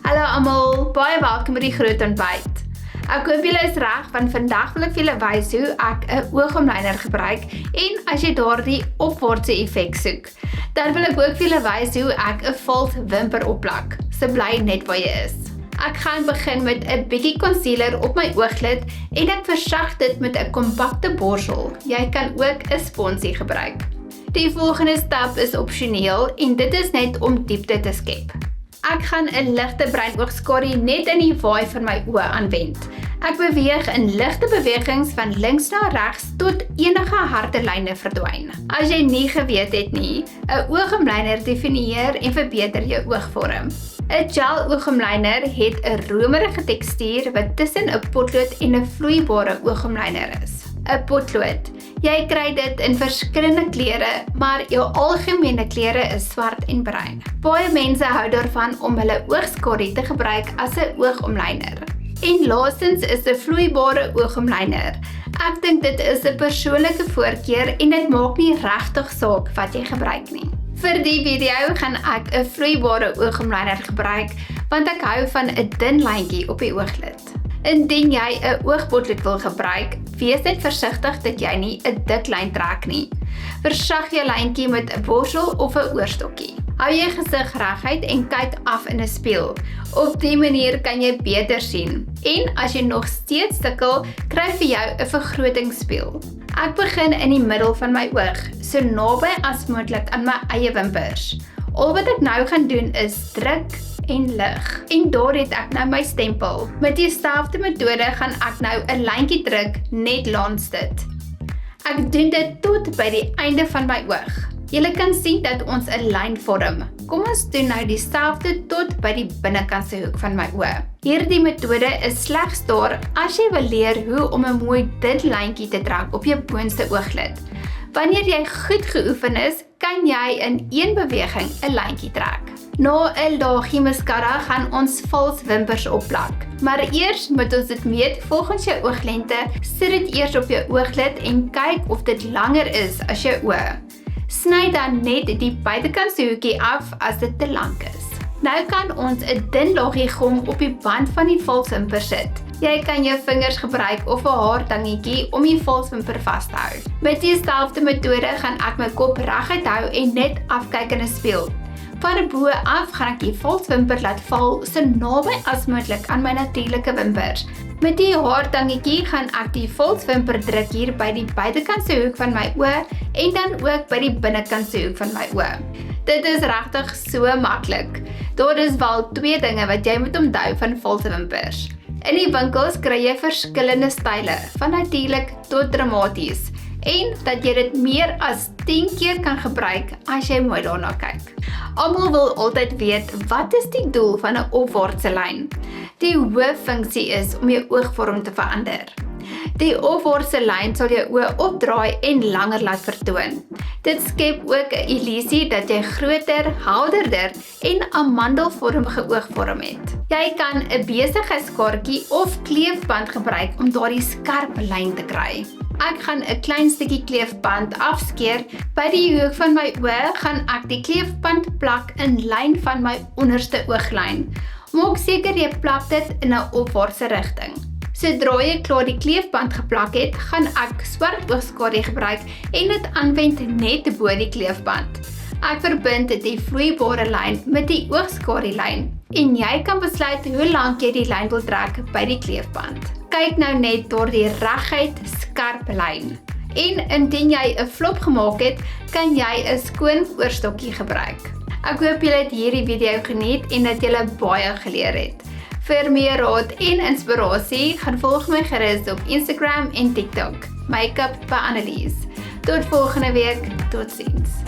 Hallo almal, baie welkom by die groot ontbyt. Ek hoop julle is reg, want vandag wil ek vir julle wys hoe ek 'n oogomlyner gebruik en as jy daardie opwaartse effek soek. Dan wil ek ook vir julle wys hoe ek 'n vals wimper opplak. So bly net waar jy is. Ek gaan begin met 'n bietjie concealer op my ooglid en ek versag dit met 'n kompakte borsel. Jy kan ook 'n sponsie gebruik. Die volgende stap is opsioneel en dit is net om diepte te skep. Ek gaan 'n ligte bruin oogskadu net in die waai van my oë aanwend. Ek beweeg in ligte bewegings van links na regs tot enige harde lyne verdwyn. As jy nie geweet het nie, 'n oogomlyner definieer en verbeter jou oogvorm. 'n Gel oogomlyner het 'n romerige tekstuur wat tussen 'n potlood en 'n vloeibare oogomlyner is. 'n Potlood. Jy kry dit in verskillende kleure, maar jou algemene kleure is swart en bruin. Baie mense hou daarvan om hulle oogskadu te gebruik as 'n oogomlyner. En laastens is 'n vloeibare oogomlyner. Ek dink dit is 'n persoonlike voorkeur en dit maak nie regtig saak wat jy gebruik nie. Vir die video gaan ek 'n vloeibare oogomlyner gebruik, want ek hou van 'n dun lyntjie op die ooglid. Indien jy 'n oogpotlood wil gebruik, wees net versigtig dat jy nie 'n dik lyn trek nie. Versag jou lyntjie met 'n borsel of 'n oorstokkie. Hou jou gesig reguit en kyk af in 'n spieël. Op die manier kan jy beter sien. En as jy nog steeds sukkel, kry vir jou 'n vergrotingsspieël. Ek begin in die middel van my oog, so naby as moontlik aan my eie wimpers. Al wat ek nou gaan doen is druk en lig. En daar het ek nou my stempel. Met dieselfde metode gaan ek nou 'n lyntjie druk net langs dit. Ek doen dit tot by die einde van my oog. Julle kan sien dat ons 'n lyn vorm. Kom ons doen nou dieselfde tot by die binnekantse hoek van my oë. Hierdie metode is slegs daar as jy wil leer hoe om 'n mooi dun lyntjie te trek op jou boonste ooglid. Wanneer jy goed geoefen is, kan jy in een beweging 'n lyntjie trek. Na 'n laagie mascara gaan ons vals wimpers opplak. Maar eers moet ons dit meet volgens jou ooglengte. Sit dit eers op jou ooglid en kyk of dit langer is as jou oë. Sny dan net die buitekantse hoekie af as dit te lank is. Nou kan ons 'n dun laagie gom op die band van die valswimper sit. Jy kan jou vingers gebruik of 'n haartangetjie om die valswimper vas te hou. Met dieselfde metode gaan ek my kop reguit hou en net afkyk in 'n spieël. Van bo af gaan ek die valswimper laat val so naby as moontlik aan my natuurlike wimpers. Met die haartangetjie gaan ek die valswimper druk hier by die buitekantse hoek van my oë en dan ook by die binnekantse hoek van my oë. Dit is regtig so maklik. Daar is wel 2 dinge wat jy moet onthou van valse wimpers. In die winkels kry jy verskillende style, van natuurlik tot dramaties. En dat jy dit meer as 10 keer kan gebruik as jy mooi daarna kyk. Almal wil altyd weet, wat is die doel van 'n opwaartse lyn? Die hooffunksie is om jou oogvorm te verander. Die opwaartse lyn sal jou oë opdraai en langer laat vertoon. Dit skep ook 'n illusie dat jy groter, helderder en amandelvormige oogvorm het. Jy kan 'n besigheidskaartjie of kleefband gebruik om daardie skerp lyn te kry. Ek gaan 'n klein stukkie kleefband afskeer. By die hoek van my oë gaan ek die kleefband plak in lyn van my onderste ooglyn. Maak seker jy plak dit in 'n opwaartse rigting. Sodra jy klaar die kleefband geplak het, gaan ek swart oogskadu gebruik en dit aanwend net bo die kleefband. Ek verbind die vloeibare lyn met die oogskadu lyn en jy kan besluit hoe lank jy die lyn wil trek by die kleefband. Kyk nou net door die reguit skerp lyn. En indien jy 'n flop gemaak het, kan jy 'n skoon oorstokkie gebruik. Ek hoop julle het hierdie video geniet en dat julle baie geleer het. Vir meer raad en inspirasie, gaan volg my gerus op Instagram en TikTok. Makeup by Annelies. Tot volgende week, totsiens.